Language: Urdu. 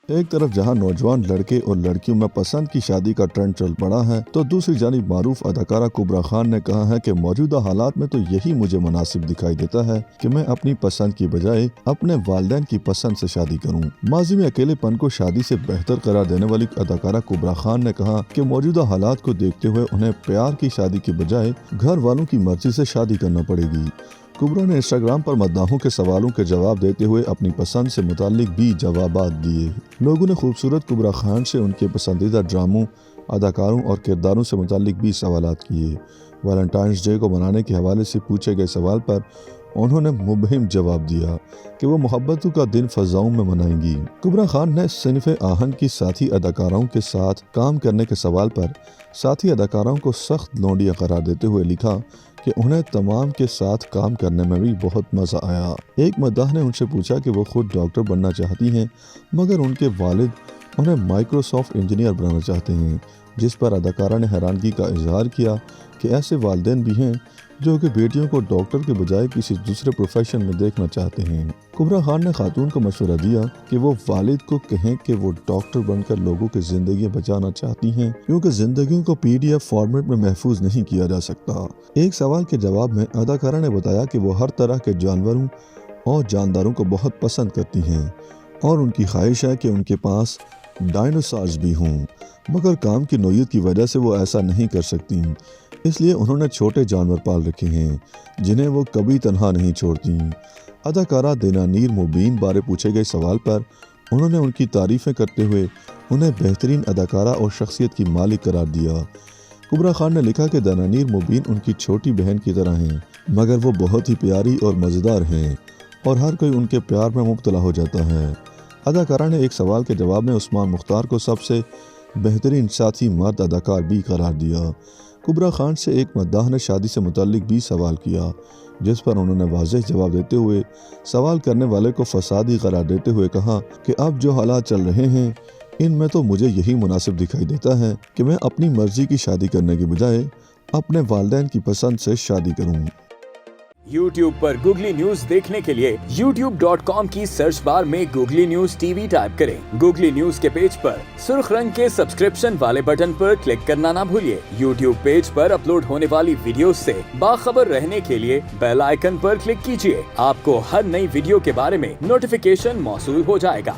ایک طرف جہاں نوجوان لڑکے اور لڑکیوں میں پسند کی شادی کا ٹرینڈ چل پڑا ہے تو دوسری جانب معروف اداکارہ کبرا خان نے کہا ہے کہ موجودہ حالات میں تو یہی مجھے مناسب دکھائی دیتا ہے کہ میں اپنی پسند کی بجائے اپنے والدین کی پسند سے شادی کروں۔ ماضی میں اکیلے پن کو شادی سے بہتر قرار دینے والی اداکارہ کبرا خان نے کہا کہ موجودہ حالات کو دیکھتے ہوئے انہیں پیار کی شادی کی بجائے گھر والوں کی مرضی سے شادی کرنا پڑے گی۔ کبرا نے انسٹاگرام پر مداحوں کے سوالوں کے جواب دیتے ہوئے اپنی پسند سے متعلق بھی جوابات دیے۔ لوگوں نے خوبصورت کبرا خان سے ان کے پسندیدہ ڈراموں، اداکاروں اور کرداروں سے متعلق بھی سوالات کیے۔ ویلنٹائنس ڈے کو منانے کے حوالے سے پوچھے گئے سوال پر انہوں نے مبہم جواب دیا کہ وہ محبتوں کا دن فضاؤں میں منائیں گی۔ کبرا خان نے صنف آہن کی ساتھی اداکاراؤں کے ساتھ کام کرنے کے سوال پر ساتھی اداکاراؤں کو سخت لونڈیاں قرار دیتے ہوئے لکھا کہ انہیں تمام کے ساتھ کام کرنے میں بھی بہت مزہ آیا۔ ایک مداح نے ان سے پوچھا کہ وہ خود ڈاکٹر بننا چاہتی ہیں مگر ان کے والد انہیں مائکروسافٹ انجینئر بنانا چاہتے ہیں، جس پر اداکارہ نے حیرانگی کا اظہار کیا کہ ایسے والدین بھی ہیں جو کہ بیٹیوں کو ڈاکٹر کے بجائے کسی دوسرے پروفیشن میں دیکھنا چاہتے ہیں۔ کبرا خان نے خاتون کو مشورہ دیا کہ وہ والد کو کہیں کہ وہ ڈاکٹر بن کر لوگوں کی زندگیاں بچانا چاہتی ہیں کیونکہ زندگیوں کو PDF فارمیٹ میں محفوظ نہیں کیا جا سکتا۔ ایک سوال کے جواب میں اداکارہ نے بتایا کہ وہ ہر طرح کے جانوروں اور جانداروں کو بہت پسند کرتی ہیں اور ان کی خواہش ہے کہ ان کے پاس ڈائنوسارز بھی ہوں، مگر کام کی نوعیت کی وجہ سے وہ ایسا نہیں کر سکتی، اس لیے انہوں نے چھوٹے جانور پال رکھے ہیں جنہیں وہ کبھی تنہا نہیں چھوڑتی۔ اداکارہ دنانیر مبین بارے پوچھے گئے سوال پر انہوں نے ان کی تعریفیں کرتے ہوئے انہیں بہترین اداکارہ اور شخصیت کی مالک قرار دیا۔ کبرا خان نے لکھا کہ دنانیر مبین ان کی چھوٹی بہن کی طرح ہیں مگر وہ بہت ہی پیاری اور مزیدار ہیں اور ہر کوئی ان کے پیار میں مبتلا ہو جاتا ہے۔ اداکارہ نے ایک سوال کے جواب میں عثمان مختار کو سب سے بہترین ساتھی مرد اداکار بھی قرار دیا۔ کبرا خان سے ایک مداح نے شادی سے متعلق بھی سوال کیا جس پر انہوں نے واضح جواب دیتے ہوئے سوال کرنے والے کو فسادی قرار دیتے ہوئے کہا کہ اب جو حالات چل رہے ہیں ان میں تو مجھے یہی مناسب دکھائی دیتا ہے کہ میں اپنی مرضی کی شادی کرنے کے بجائے اپنے والدین کی پسند سے شادی کروں۔ YouTube پر گوگلی نیوز دیکھنے کے لیے youtube.com کی سرچ بار میں گوگلی نیوز TV ٹائپ کریں۔ گوگلی نیوز کے پیج پر سرخ رنگ کے سبسکرپشن والے بٹن پر کلک کرنا نہ بھولیے۔ YouTube پیج پر اپلوڈ ہونے والی ویڈیوز سے باخبر رہنے کے لیے بیل آئیکن پر کلک کیجیے۔ آپ کو ہر نئی ویڈیو کے بارے میں نوٹیفیکیشن موصول ہو جائے گا۔